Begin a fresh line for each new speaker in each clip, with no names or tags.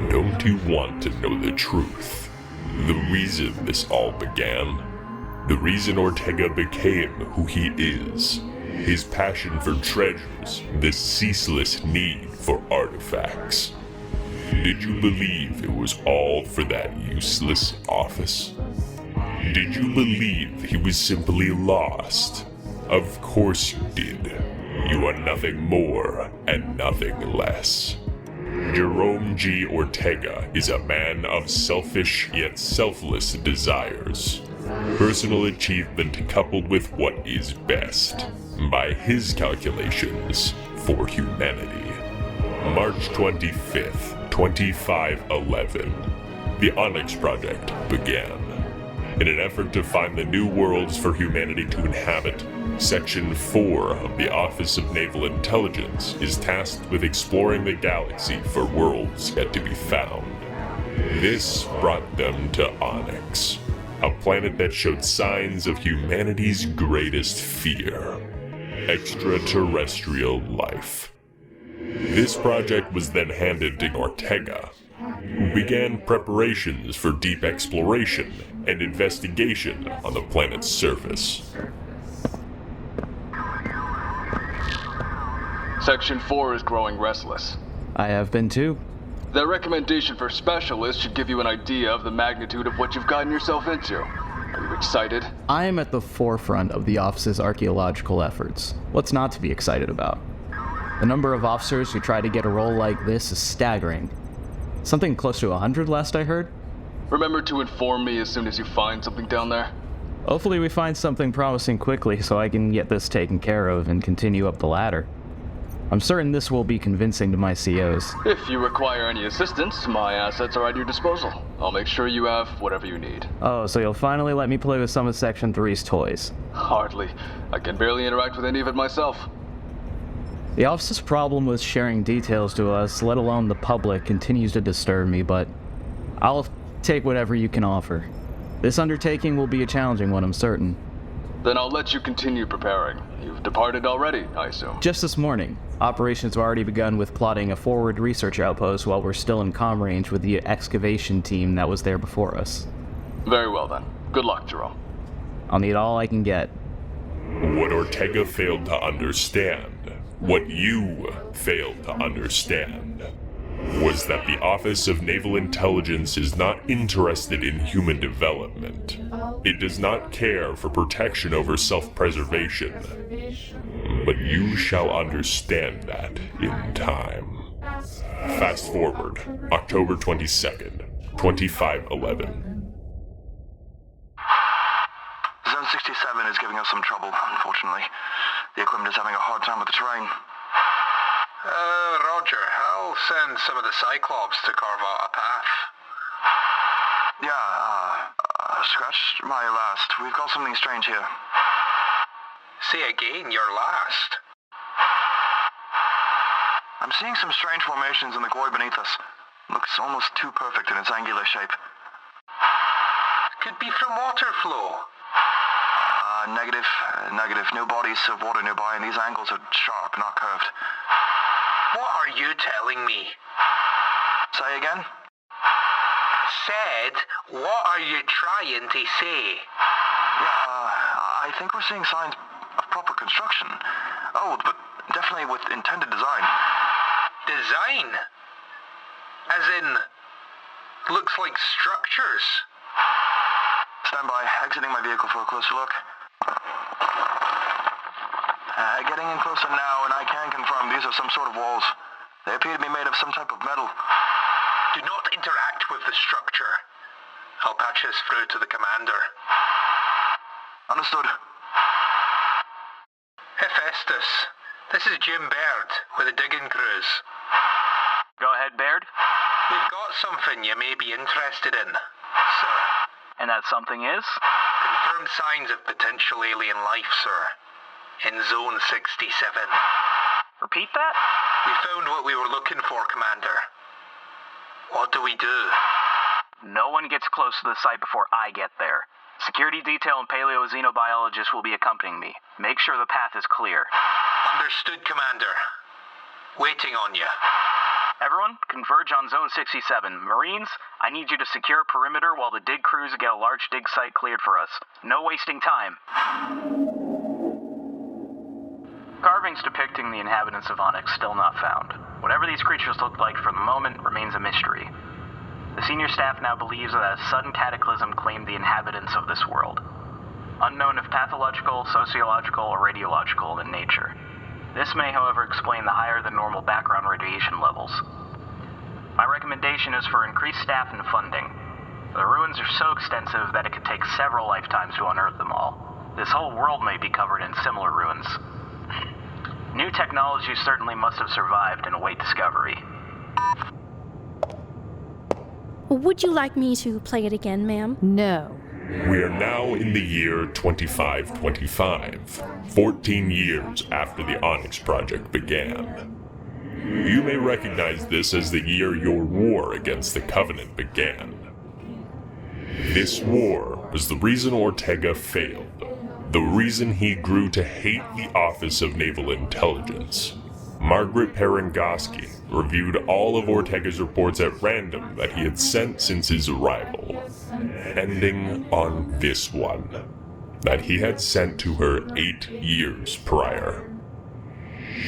Don't you want to know the truth? The reason this all began? The reason Ortega became who he is? His passion for treasures, this ceaseless need for artifacts. Did you believe it was all for that useless office? Did you believe he was simply lost? Of course you did. You are nothing more and nothing less. Jerome G. Ortega is a man of selfish yet selfless desires. Personal achievement coupled with what is best, by his calculations, for humanity. March 25th, 2511. The Onyx project began. In an effort to find the new worlds for humanity to inhabit, Section 4 of the Office of Naval Intelligence is tasked with exploring the galaxy for worlds yet to be found. This brought them to Onyx, a planet that showed signs of humanity's greatest fear: extraterrestrial life. This project was then handed to Ortega, who began preparations for deep exploration and investigation on the planet's surface.
Section 4 is growing restless.
I have been too.
Their recommendation for specialists should give you an idea of the magnitude of what you've gotten yourself into. Are you excited?
I am at the forefront of the office's archaeological efforts. What's not to be excited about? The number of officers who try to get a role like this is staggering. Something close to 100 last I heard?
Remember to inform me as soon as you find something down there.
Hopefully we find something promising quickly so I can get this taken care of and continue up the ladder. I'm certain this will be convincing to my COs.
If you require any assistance, my assets are at your disposal. I'll make sure you have whatever you need.
Oh, so you'll finally let me play with some of Section 3's toys?
Hardly. I can barely interact with any of it myself.
The office's problem with sharing details to us, let alone the public, continues to disturb me, but I'll take whatever you can offer. This undertaking will be a challenging one, I'm certain.
Then I'll let you continue preparing. You've departed already, I assume.
Just this morning, operations have already begun with plotting a forward research outpost while we're still in comm range with the excavation team that was there before us.
Very well then. Good luck, Jerome.
I'll need all I can get.
What Ortega failed to understand, what you failed to understand, was that the Office of Naval Intelligence is not interested in human development. It does not care for protection over self-preservation. But you shall understand that in time. Fast forward, October 22nd, 2511.
Zone 67 is giving us some trouble, unfortunately. The equipment is having a hard time with the terrain.
Roger. I'll send some of the Cyclops to carve out a path.
Yeah, scratch my last. We've got something strange here.
Say again, your last.
I'm seeing some strange formations in the void beneath us. Looks almost too perfect in its angular shape.
Could be from water flow.
Negative. No bodies of water nearby, and these angles are sharp, not curved.
What are you telling me?
Say again?
Said, what are you trying to say?
Yeah, I think we're seeing signs of proper construction. Old, but definitely with intended design.
Design? As in, looks like structures.
Stand by, exiting my vehicle for a closer look. Getting in closer now, and I can confirm these are some sort of walls. They appear to be made of some type of metal.
Do not interact with the structure. I'll patch this through to the commander.
Understood.
Hephaestus, this is Jim Baird with the digging crews.
Go ahead, Baird.
We've got something you may be interested in, sir.
And that something is?
Confirmed signs of potential alien life, sir. In Zone 67.
Repeat that?
We found what we were looking for, Commander. What do we do?
No one gets close to the site before I get there. Security detail and paleoxenobiologists will be accompanying me. Make sure the path is clear.
Understood, Commander. Waiting on you.
Everyone, converge on Zone 67. Marines, I need you to secure perimeter while the dig crews get a large dig site cleared for us. No wasting time. Carvings depicting the inhabitants of Onyx still not found. Whatever these creatures look like for the moment remains a mystery. The senior staff now believes that a sudden cataclysm claimed the inhabitants of this world. Unknown if pathological, sociological, or radiological in nature. This may, however, explain the higher than normal background radiation levels. My recommendation is for increased staff and funding. The ruins are so extensive that it could take several lifetimes to unearth them all. This whole world may be covered in similar ruins. New technologies certainly must have survived and await discovery.
Would you like me to play it again, ma'am?
No.
We are now in the year 2525, 14 years after the Onyx project began. You may recognize this as the year your war against the Covenant began. This war was the reason Ortega failed, the reason he grew to hate the Office of Naval Intelligence. Margaret Perengoski reviewed all of Ortega's reports at random that he had sent since his arrival, ending on this one, that he had sent to her 8 years prior.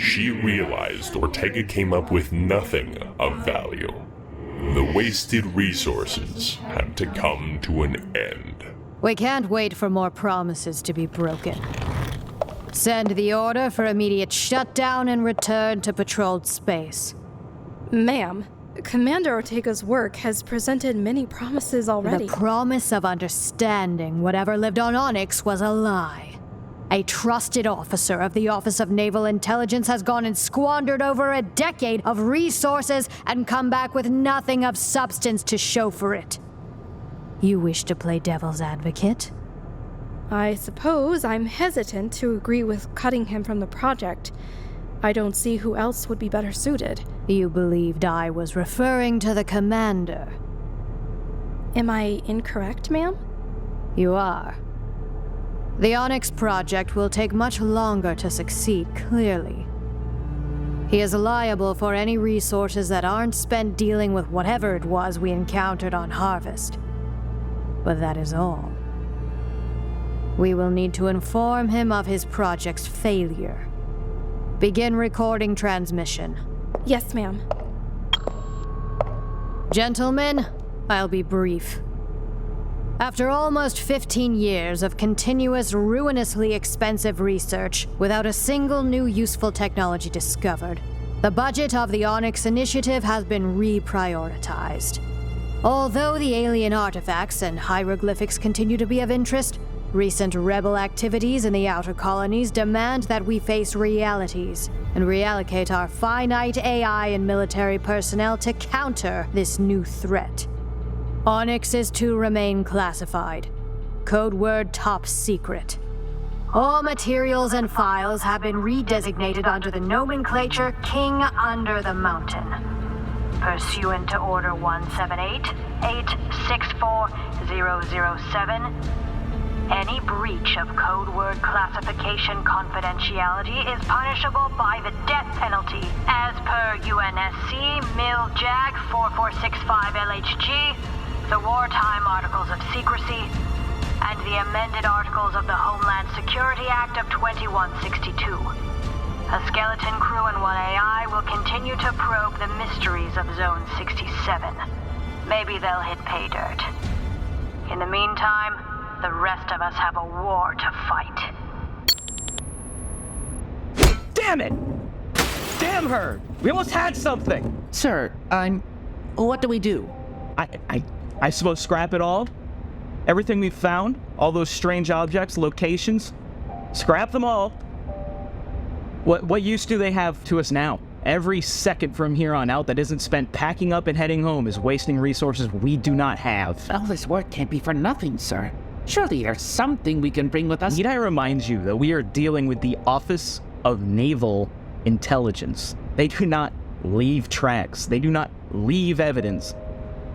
She realized Ortega came up with nothing of value. The wasted resources had to come to an end.
We can't wait for more promises to be broken. Send the order for immediate shutdown and return to patrolled space.
Ma'am, Commander Ortega's work has presented many promises already.
The promise of understanding whatever lived on Onyx was a lie. A trusted officer of the Office of Naval Intelligence has gone and squandered over a decade of resources and come back with nothing of substance to show for it. You wish to play devil's advocate?
I suppose I'm hesitant to agree with cutting him from the project. I don't see who else would be better suited.
You believed I was referring to the commander.
Am I incorrect, ma'am?
You are. The Onyx project will take much longer to succeed, clearly. He is liable for any resources that aren't spent dealing with whatever it was we encountered on Harvest. But that is all. We will need to inform him of his project's failure. Begin recording transmission.
Yes, ma'am.
Gentlemen, I'll be brief. After almost 15 years of continuous, ruinously expensive research without a single new useful technology discovered, the budget of the Onyx initiative has been reprioritized. Although the alien artifacts and hieroglyphics continue to be of interest, recent rebel activities in the outer colonies demand that we face realities and reallocate our finite AI and military personnel to counter this new threat. Onyx is to remain classified. Code word top secret. All materials and files have been redesignated under the nomenclature King Under the Mountain. Pursuant to Order 178-864-007, any breach of code word classification confidentiality is punishable by the death penalty, as per UNSC MIL-JAG 4465 LHG, the Wartime Articles of Secrecy, and the amended Articles of the Homeland Security Act of 2162. A skeleton crew and 1AI will continue to probe the mysteries of Zone 67. Maybe they'll hit pay dirt. In the meantime, the rest of us have a war to fight.
Damn it! Damn her! We almost had something!
Sir, what do we do?
I suppose scrap it all? Everything we've found? All those strange objects, locations? Scrap them all. What use do they have to us now? Every second from here on out that isn't spent packing up and heading home is wasting resources we do not have.
All this work can't be for nothing, sir. Surely there's something we can bring with us.
Need I remind you that we are dealing with the Office of Naval Intelligence. They do not leave tracks. They do not leave evidence.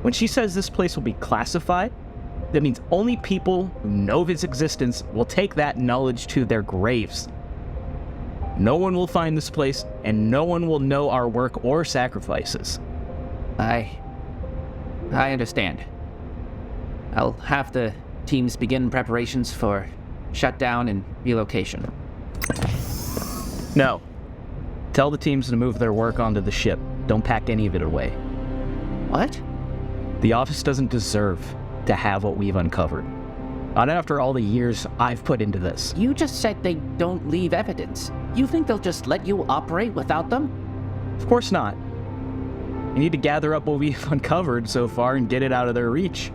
When she says this place will be classified, that means only people who know of its existence will take that knowledge to their graves. No one will find this place, and no one will know our work or sacrifices.
I understand. I'll have the teams begin preparations for shutdown and relocation.
No. Tell the teams to move their work onto the ship. Don't pack any of it away.
What?
The office doesn't deserve to have what we've uncovered. Not after all the years I've put into this.
You just said they don't leave evidence. You think they'll just let you operate without them?
Of course not. We need to gather up what we've uncovered so far and get it out of their reach.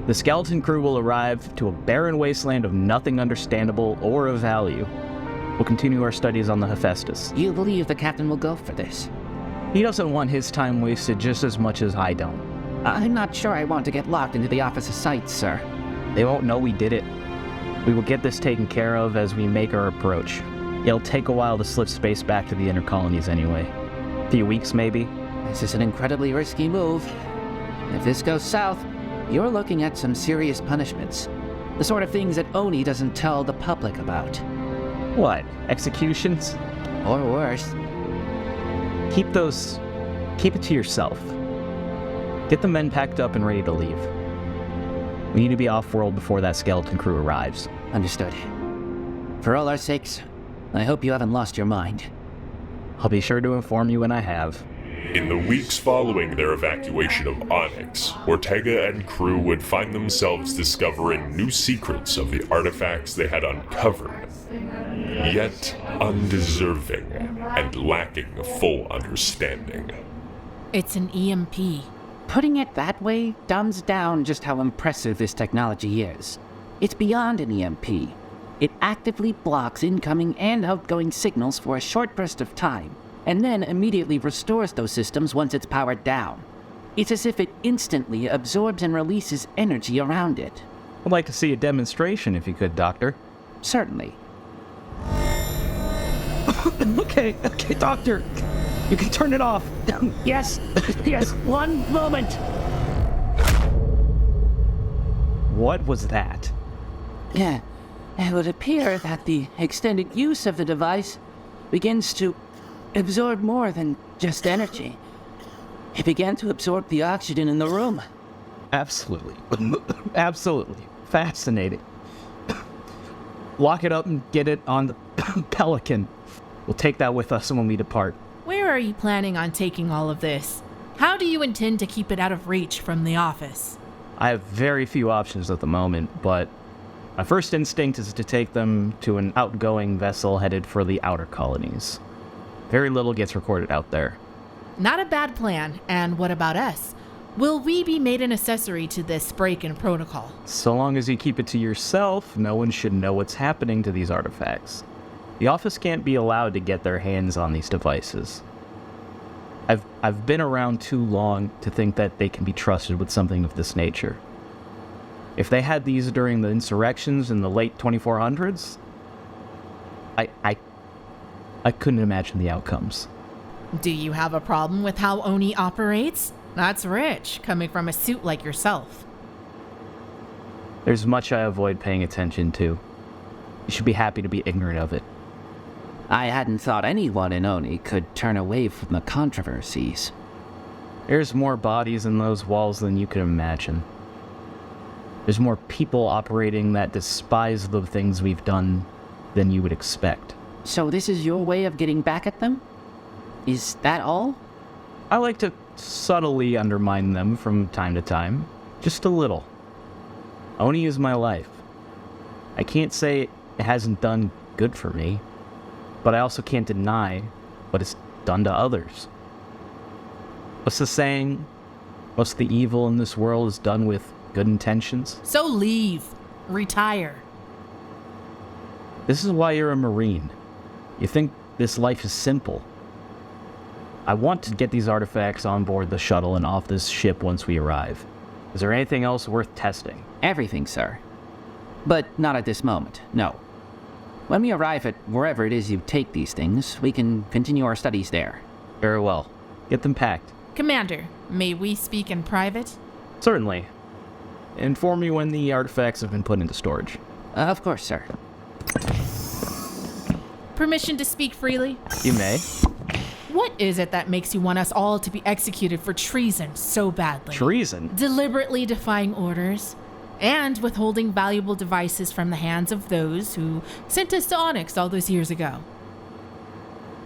The skeleton crew will arrive to a barren wasteland of nothing understandable or of value. We'll continue our studies on the Hephaestus.
You believe the captain will go for this?
He doesn't want his time wasted just as much as I don't.
I'm not sure I want to get locked into the office's sights, sir.
They won't know we did it. We will get this taken care of as we make our approach. It'll take a while to slip space back to the inner colonies anyway. A few weeks, maybe.
This is an incredibly risky move. If this goes south, you're looking at some serious punishments. The sort of things that Oni doesn't tell the public about.
What? Executions?
Or worse.
Keep it to yourself. Get the men packed up and ready to leave. We need to be off-world before that skeleton crew arrives.
Understood. For all our sakes, I hope you haven't lost your mind.
I'll be sure to inform you when I have.
In the weeks following their evacuation of Onyx, Ortega and crew would find themselves discovering new secrets of the artifacts they had uncovered, yet undeserving and lacking full understanding.
It's an EMP.
Putting it that way dumbs down just how impressive this technology is. It's beyond an EMP. It actively blocks incoming and outgoing signals for a short burst of time, and then immediately restores those systems once it's powered down. It's as if it instantly absorbs and releases energy around it.
I'd like to see a demonstration if you could, Doctor.
Certainly.
Okay, Doctor. You can turn it off.
Yes, one moment.
What was that?
Yeah, it would appear that the extended use of the device begins to absorb more than just energy. It began to absorb the oxygen in the room.
Absolutely. Absolutely. Fascinating. Lock it up and get it on the Pelican. We'll take that with us when we depart.
Where are you planning on taking all of this? How do you intend to keep it out of reach from the office?
I have very few options at the moment, but my first instinct is to take them to an outgoing vessel headed for the outer colonies. Very little gets recorded out there.
Not a bad plan. And what about us? Will we be made an accessory to this break in protocol?
So long as you keep it to yourself, no one should know what's happening to these artifacts. The office can't be allowed to get their hands on these devices. I've been around too long to think that they can be trusted with something of this nature. If they had these during the insurrections in the late 2400s, I couldn't imagine the outcomes.
Do you have a problem with how Oni operates? That's rich, coming from a suit like yourself.
There's much I avoid paying attention to. You should be happy to be ignorant of it.
I hadn't thought anyone in Oni could turn away from the controversies.
There's more bodies in those walls than you can imagine. There's more people operating that despise the things we've done than you would expect.
So this is your way of getting back at them? Is that all?
I like to subtly undermine them from time to time. Just a little. Oni is my life. I can't say it hasn't done good for me, but I also can't deny what it's done to others. What's the saying? Most of the evil in this world is done with good intentions.
So leave. Retire.
This is why you're a Marine. You think this life is simple. I want to get these artifacts on board the shuttle and off this ship once we arrive. Is there anything else worth testing?
Everything, sir. But not at this moment, no. When we arrive at wherever it is you take these things, we can continue our studies there.
Very well. Get them packed.
Commander, may we speak in private?
Certainly. Inform me when the artifacts have been put into storage.
Of course, sir.
Permission to speak freely?
You may.
What is it that makes you want us all to be executed for treason so badly?
Treason?
Deliberately defying orders and withholding valuable devices from the hands of those who sent us to Onyx all those years ago.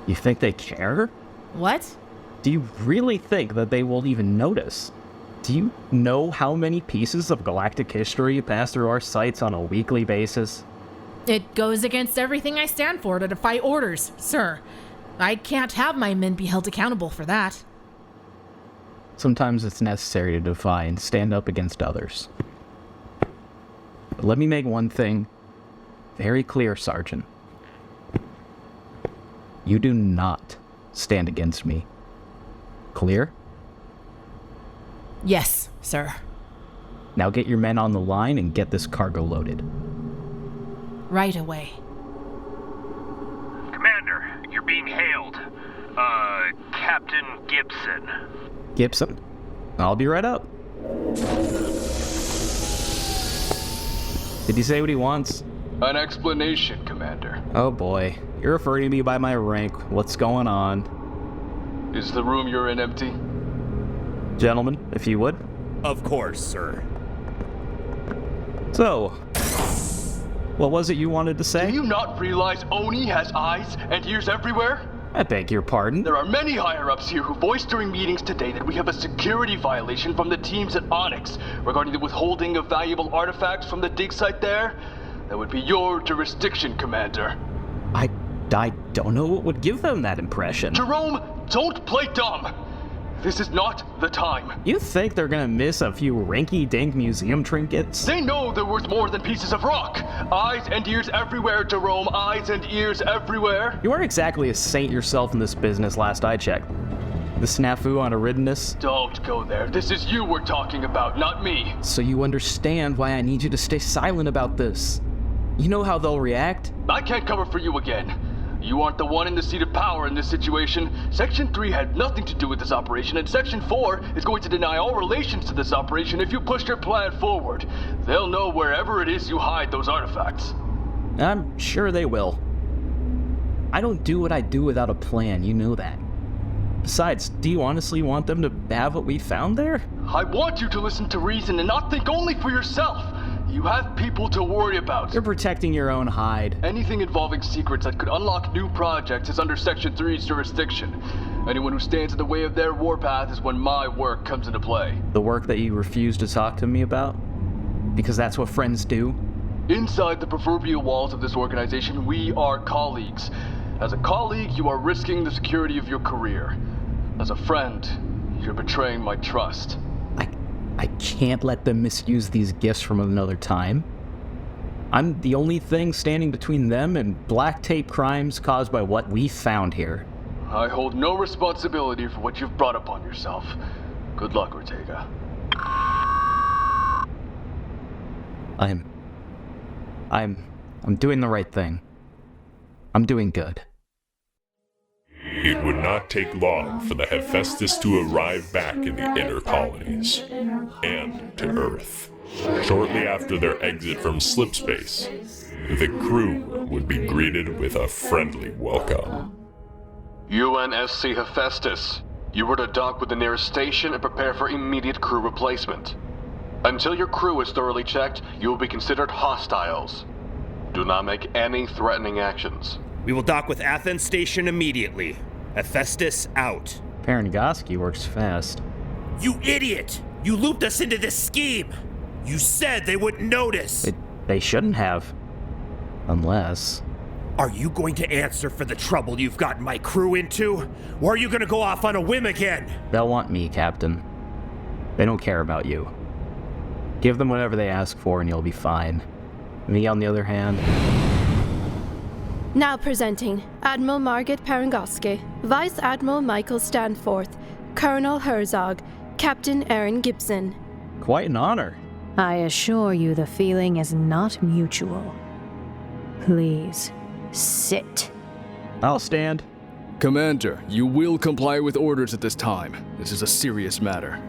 You think they care?
What?
Do you really think that they will even notice? Do you know how many pieces of galactic history pass through our sites on a weekly basis?
It goes against everything I stand for to defy orders, sir. I can't have my men be held accountable for that.
Sometimes it's necessary to defy and stand up against others. But let me make one thing very clear, Sergeant. You do not stand against me. Clear?
Yes, sir.
Now get your men on the line and get this cargo loaded.
Right away.
Commander, you're being hailed. Captain Gibson.
Gibson? I'll be right up. Did he say what he wants?
An explanation, Commander.
Oh boy. You're referring to me by my rank. What's going on?
Is the room you're in empty?
Gentlemen, if you would.
Of course, sir.
So, what was it you wanted to say?
Do you not realize Oni has eyes and ears everywhere?
I beg your pardon?
There are many higher-ups here who voiced during meetings today that we have a security violation from the teams at Onyx regarding the withholding of valuable artifacts from the dig site there. That would be your jurisdiction, Commander.
I don't know what would give them that impression.
Jerome, don't play dumb! This is not the time.
You think they're gonna miss a few rinky-dink museum trinkets?
They know they're worth more than pieces of rock. Eyes and ears everywhere, Jerome. Eyes and ears everywhere.
You weren't exactly a saint yourself in this business last I checked. The snafu on Eridanus?
Don't go there. This is you we're talking about, not me.
So you understand why I need you to stay silent about this. You know how they'll react?
I can't cover for you again. You aren't the one in the seat of power in this situation. Section 3 had nothing to do with this operation, and Section 4 is going to deny all relations to this operation if you push your plan forward. They'll know wherever it is you hide those artifacts.
I'm sure they will. I don't do what I do without a plan, you know that. Besides, do you honestly want them to have what we found there?
I want you to listen to reason and not think only for yourself. You have people to worry about.
You're protecting your own hide.
Anything involving secrets that could unlock new projects is under Section 3's jurisdiction. Anyone who stands in the way of their warpath is when my work comes into play.
The work that you refuse to talk to me about? Because that's what friends do?
Inside the proverbial walls of this organization, we are colleagues. As a colleague, you are risking the security of your career. As a friend, you're betraying my trust.
I can't let them misuse these gifts from another time. I'm the only thing standing between them and black tape crimes caused by what we found here.
I hold no responsibility for what you've brought upon yourself. Good luck, Ortega.
I'm doing the right thing. I'm doing good.
It would not take long for the Hephaestus to arrive back in the inner colonies, and to Earth. Shortly after their exit from slipspace, the crew would be greeted with a friendly welcome.
UNSC Hephaestus, you were to dock with the nearest station and prepare for immediate crew replacement. Until your crew is thoroughly checked, you will be considered hostiles. Do not make any threatening actions.
We will dock with Athens Station immediately. Hephaestus out.
Parangoski works fast.
You idiot! You looped us into this scheme! You said they wouldn't notice!
They shouldn't have. Unless...
Are you going to answer for the trouble you've gotten my crew into? Or are you gonna go off on a whim again?
They'll want me, Captain. They don't care about you. Give them whatever they ask for and you'll be fine. Me, on the other hand...
Now presenting Admiral Margaret Parangoski, Vice Admiral Michael Stanforth, Colonel Herzog, Captain Aaron Gibson.
Quite an honor.
I assure you the feeling is not mutual. Please, sit.
I'll stand.
Commander, you will comply with orders at this time. This is a serious matter.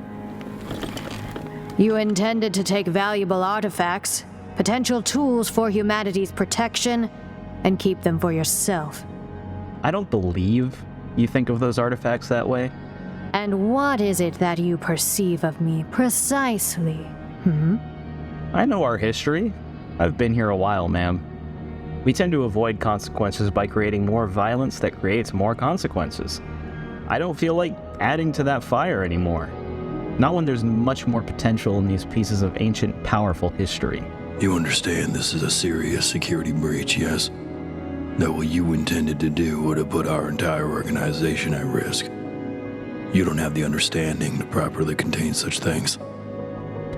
You intended to take valuable artifacts, potential tools for humanity's protection, and keep them for yourself.
I don't believe you think of those artifacts that way?
And what is it that you perceive of me precisely?
I know our history. I've been here a while, ma'am. We tend to avoid consequences by creating more violence that creates more consequences. I don't feel like adding to that fire anymore. Not when there's much more potential in these pieces of ancient, powerful history.
You understand this is a serious security breach, yes? That what you intended to do would have put our entire organization at risk. You don't have the understanding to properly contain such things.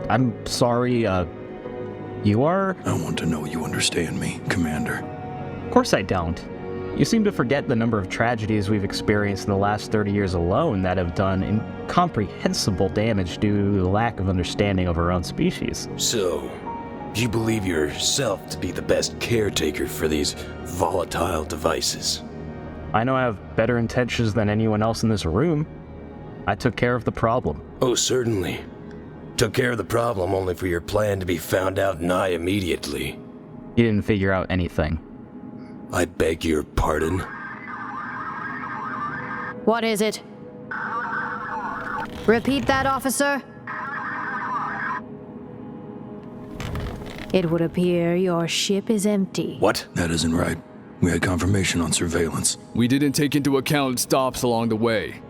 I'm sorry, you are?
I want to know you understand me, Commander.
Of course I don't. You seem to forget the number of tragedies we've experienced in the last 30 years alone that have done incomprehensible damage due to the lack of understanding of our own species.
So, you believe yourself to be the best caretaker for these volatile devices?
I know I have better intentions than anyone else in this room. I took care of the problem.
Oh, certainly. Took care of the problem only for your plan to be found out nigh immediately.
You didn't figure out anything.
I beg your pardon?
What is it? Repeat that, officer. It would appear your ship is empty.
What?
That isn't right. We had confirmation on surveillance.
We didn't take into account stops along the way.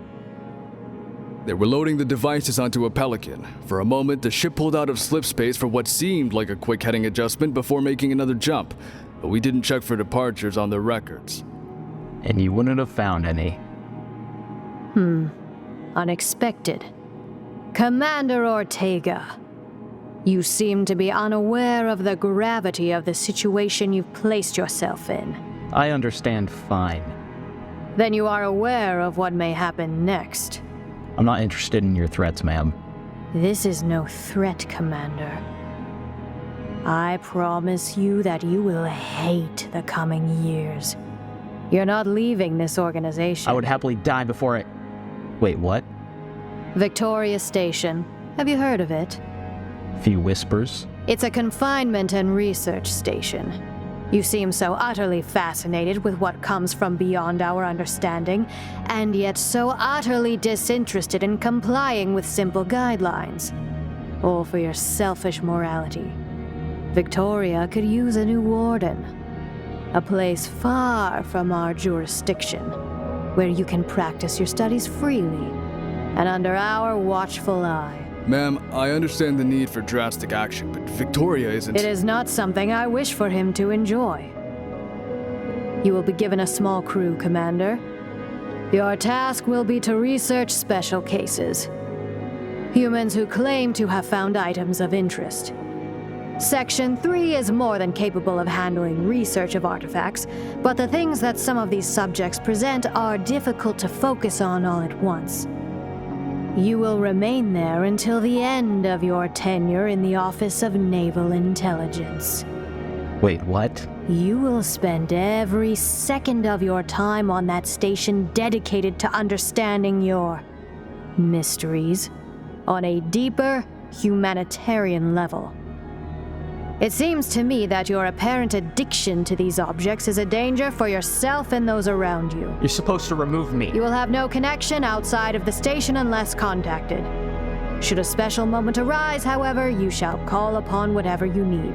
They were loading the devices onto a Pelican. For a moment, the ship pulled out of slip space for what seemed like a quick heading adjustment before making another jump, but we didn't check for departures on the records.
And you wouldn't have found any.
Unexpected. Commander Ortega, you seem to be unaware of the gravity of the situation you've placed yourself in.
I understand fine.
Then you are aware of what may happen next.
I'm not interested in your threats, ma'am.
This is no threat, Commander. I promise you that you will hate the coming years. You're not leaving this organization.
I would happily die before I... Wait, what?
Victoria Station. Have you heard of it?
Few whispers.
It's a confinement and research station. You seem so utterly fascinated with what comes from beyond our understanding, and yet so utterly disinterested in complying with simple guidelines. All for your selfish morality. Victoria could use a new warden. A place far from our jurisdiction, where you can practice your studies freely, and under our watchful eye.
Ma'am, I understand the need for drastic action, but Victoria isn't...
It is not something I wish for him to enjoy. You will be given a small crew, Commander. Your task will be to research special cases. Humans who claim to have found items of interest. Section 3 is more than capable of handling research of artifacts, but the things that some of these subjects present are difficult to focus on all at once. You will remain there until the end of your tenure in the Office of Naval Intelligence.
Wait, what?
You will spend every second of your time on that station dedicated to understanding your mysteries on a deeper, humanitarian level. It seems to me that your apparent addiction to these objects is a danger for yourself and those around you.
You're supposed to remove me.
You will have no connection outside of the station unless contacted. Should a special moment arise, however, you shall call upon whatever you need.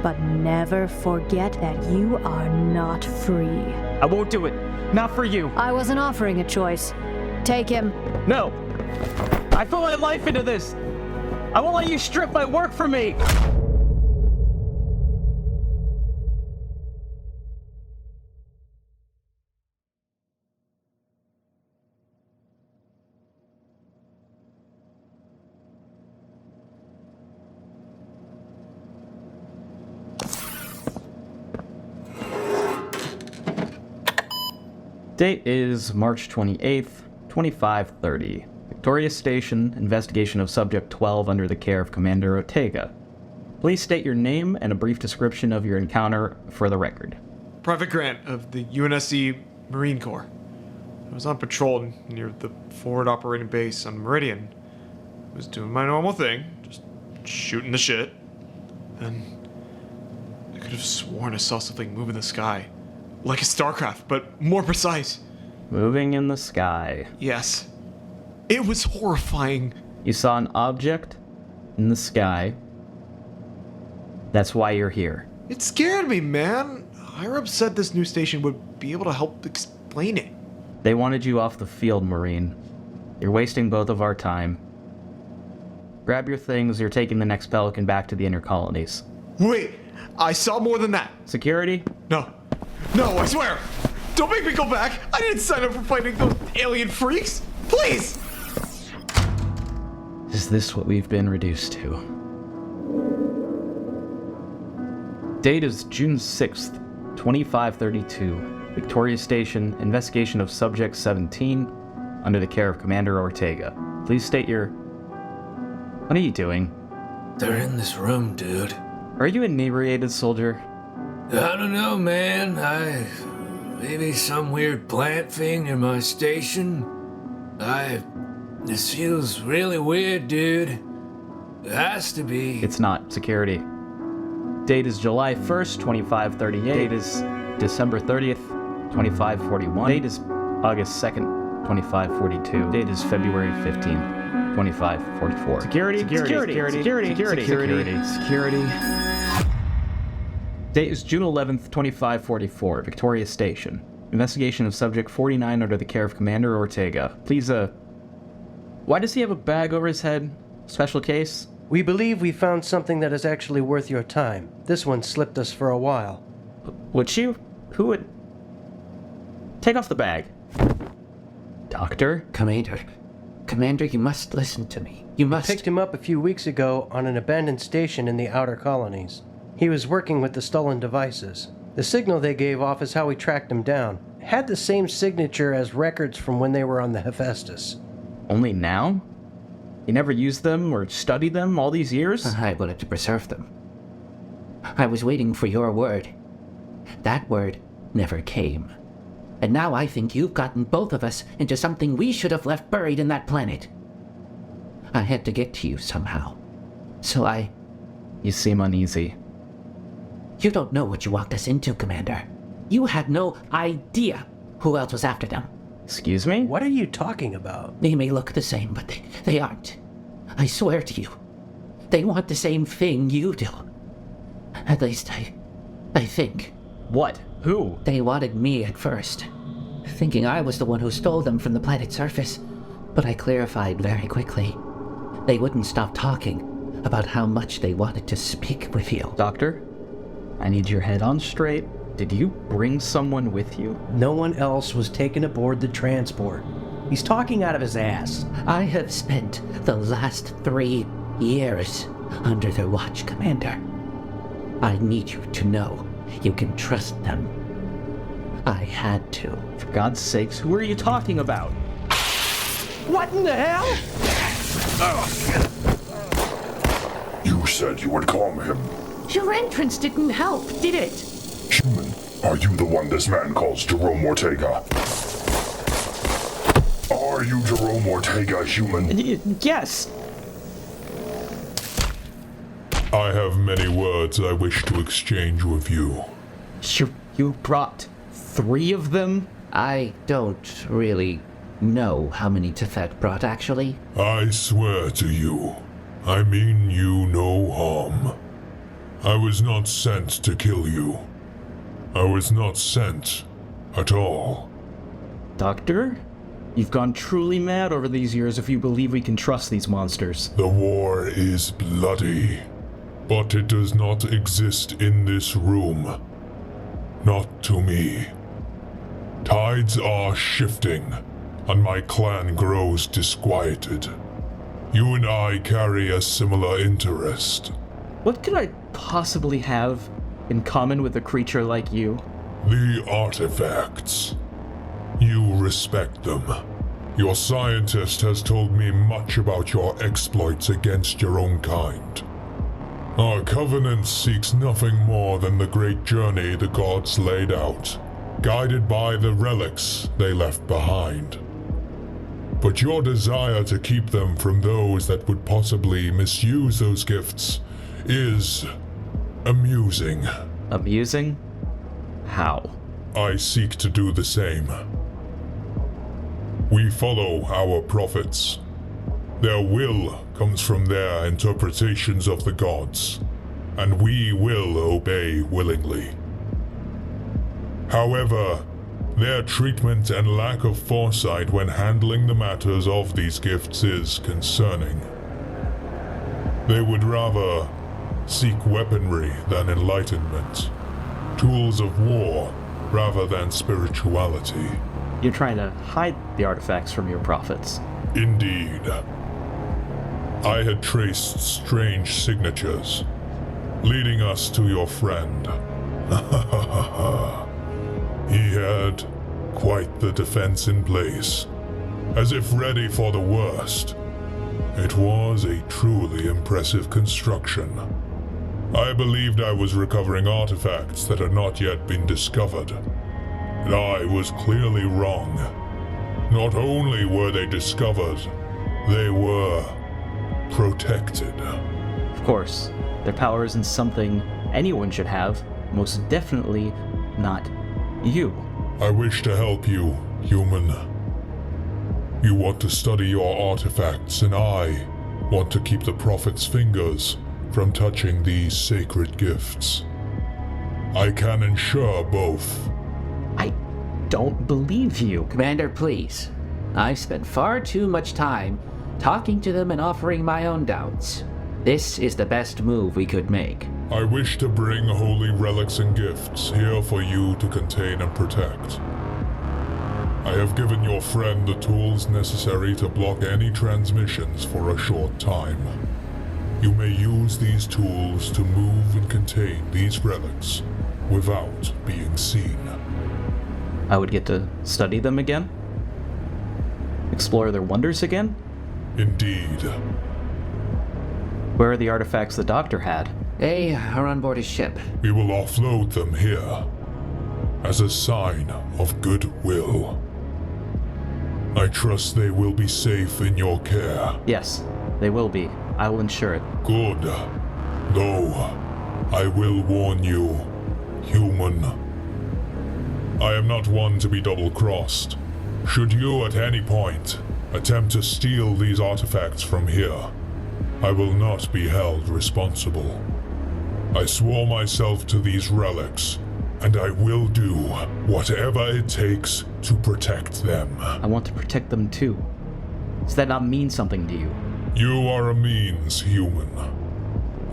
But never forget that you are not free.
I won't do it. Not for you.
I wasn't offering a choice. Take him.
No. I put my life into this. I won't let you strip my work from me. Date is March 28th, 2530. Victoria Station, investigation of Subject 12 under the care of Commander Ortega. Please state your name and a brief description of your encounter for the record.
Private Grant of the UNSC Marine Corps. I was on patrol near the forward operating base on Meridian. I was doing my normal thing, just shooting the shit. Then I could have sworn I saw something move in the sky. Like a starcraft, but more precise.
Moving in the sky.
Yes. It was horrifying.
You saw an object in the sky. That's why you're here.
It scared me, man. Hiram said this new station would be able to help explain it.
They wanted you off the field, Marine. You're wasting both of our time. Grab your things, you're taking the next Pelican back to the inner colonies.
Wait, I saw more than that.
Security?
No, I swear. Don't make me go back. I didn't sign up for fighting those alien freaks. Please!
Is this what we've been reduced to? Date is June 6th, 2532. Victoria Station, investigation of Subject 17, under the care of Commander Ortega. Please state your... What are you doing?
They're in this room, dude.
Are you inebriated, soldier?
I don't know, man. Maybe some weird plant thing near my station. This feels really weird, dude. It has to be.
It's not. Security. Date is July 1st, 2538. Date is December 30th, 2541. Date is August 2nd, 2542. Date is February 15th, 2544. Security. Date is June 11th, 2544. Victoria Station. Investigation of Subject 49 under the care of Commander Ortega. Please, why does he have a bag over his head? Special case?
We believe we found something that is actually worth your time. This one slipped us for a while.
Would you? Who would? Take off the bag. Doctor?
Commander, you must listen to me. You must...
We picked him up a few weeks ago on an abandoned station in the outer colonies. He was working with the stolen devices. The signal they gave off is how we tracked him down. It had the same signature as records from when they were on the Hephaestus.
Only now? You never used them or studied them all these years?
I wanted to preserve them. I was waiting for your word. That word never came. And now I think you've gotten both of us into something we should have left buried in that planet. I had to get to you somehow. So
You seem uneasy.
You don't know what you walked us into, Commander. You had no idea who else was after them.
Excuse me?
What are you talking about?
They may look the same, but they aren't. I swear to you. They want the same thing you do. At least I think.
What? Who?
They wanted me at first, thinking I was the one who stole them from the planet's surface. But I clarified very quickly. They wouldn't stop talking about how much they wanted to speak with you.
Doctor, I need your head on straight. Did you bring someone with you?
No one else was taken aboard the transport. He's talking out of his ass.
I have spent the last 3 years under their watch, Commander. I need you to know you can trust them. I had to.
For God's sakes, who are you talking about?
What in the hell?
You said you would calm him.
Your entrance didn't help, did it?
Human, are you the one this man calls Jerome Ortega? Are you Jerome Ortega, human?
Yes.
I have many words I wish to exchange with you.
You brought 3 of them?
I don't really know how many Tefet brought, actually.
I swear to you, I mean you no harm. I was not sent to kill you. I was not sent at all.
Doctor? You've gone truly mad over these years if you believe we can trust these monsters.
The war is bloody, but it does not exist in this room. Not to me. Tides are shifting, and my clan grows disquieted. You and I carry a similar interest.
What could I possibly have in common with a creature like you?
The artifacts. You respect them. Your scientist has told me much about your exploits against your own kind. Our covenant seeks nothing more than the great journey the gods laid out, guided by the relics they left behind. But your desire to keep them from those that would possibly misuse those gifts is amusing.
Amusing? How?
I seek to do the same. We follow our prophets. Their will comes from their interpretations of the gods, and we will obey willingly. However, their treatment and lack of foresight when handling the matters of these gifts is concerning. They would rather seek weaponry than enlightenment, tools of war rather than spirituality.
You're trying to hide the artifacts from your prophets.
Indeed. I had traced strange signatures, leading us to your friend. He had quite the defense in place, as if ready for the worst. It was a truly impressive construction. I believed I was recovering artifacts that had not yet been discovered. And I was clearly wrong. Not only were they discovered, they were protected.
Of course, their power isn't something anyone should have, most definitely not you.
I wish to help you, human. You want to study your artifacts, and I want to keep the Prophet's fingers from touching these sacred gifts. I can ensure both.
I don't believe you.
Commander, please. I've spent far too much time talking to them and offering my own doubts. This is the best move we could make.
I wish to bring holy relics and gifts here for you to contain and protect. I have given your friend the tools necessary to block any transmissions for a short time. You may use these tools to move and contain these relics without being seen.
I would get to study them again? Explore their wonders again?
Indeed.
Where are the artifacts the doctor had?
They are on board his ship.
We will offload them here as a sign of goodwill. I trust they will be safe in your care.
Yes, they will be. I will ensure it.
Good. Though, I will warn you, human. I am not one to be double-crossed. Should you at any point attempt to steal these artifacts from here, I will not be held responsible. I swore myself to these relics, and I will do whatever it takes to protect them.
I want to protect them too. Does that not mean something to you?
You are a means, human.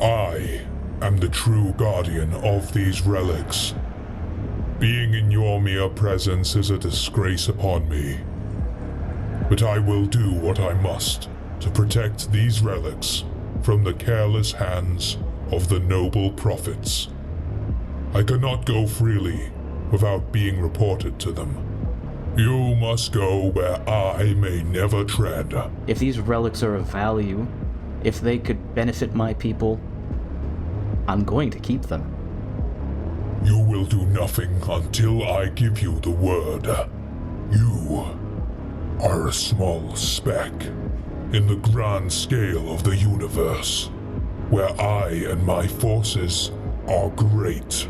I am the true guardian of these relics. Being in your mere presence is a disgrace upon me. But I will do what I must to protect these relics from the careless hands of the noble prophets. I cannot go freely without being reported to them. You must go where I may never tread.
If these relics are of value, if they could benefit my people, I'm going to keep them.
You will do nothing until I give you the word. You are a small speck in the grand scale of the universe, where I and my forces are great.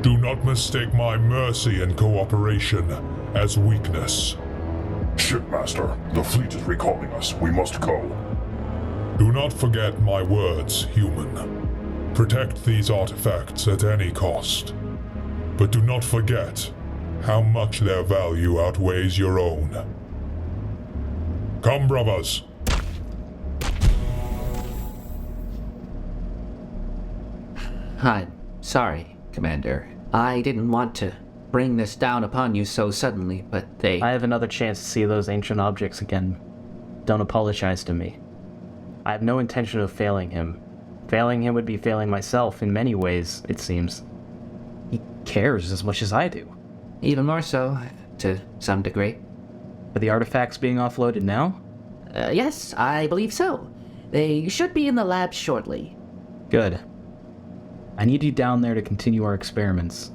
Do not mistake my mercy and cooperation as weakness.
Shipmaster, the fleet is recalling us. We must go.
Do not forget my words, human. Protect these artifacts at any cost. But do not forget how much their value outweighs your own. Come, brothers.
I'm sorry, Commander. I didn't want to bring this down upon you so suddenly, but
I have another chance to see those ancient objects again. Don't apologize to me. I have no intention of failing him. Failing him would be failing myself in many ways, it seems. He cares as much as I do.
Even more so, to some degree.
Are the artifacts being offloaded now?
Yes, I believe so. They should be in the lab shortly.
Good. I need you down there to continue our experiments.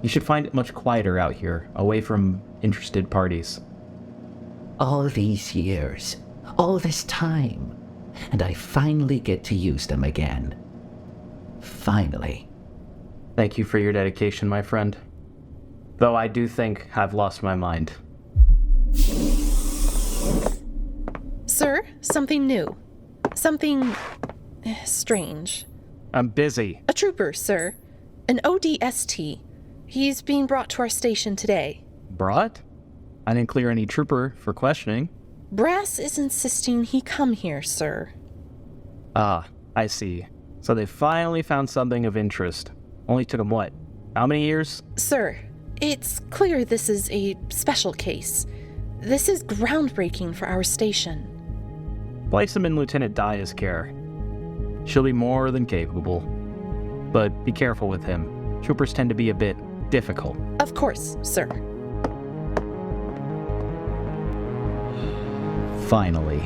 You should find it much quieter out here, away from interested parties.
All these years, all this time, and I finally get to use them again. Finally.
Thank you for your dedication, my friend. Though I do think I've lost my mind.
Sir, something new. Something strange.
I'm busy.
A trooper, sir. An ODST. He's being brought to our station today.
Brought? I didn't clear any trooper for questioning.
Brass is insisting he come here, sir.
Ah, I see. So they finally found something of interest. Only took them what? How many years?
Sir, it's clear this is a special case. This is groundbreaking for our station.
Place him in Lieutenant Daya's care. She'll be more than capable. But be careful with him. Troopers tend to be a bit difficult.
Of course, sir.
Finally.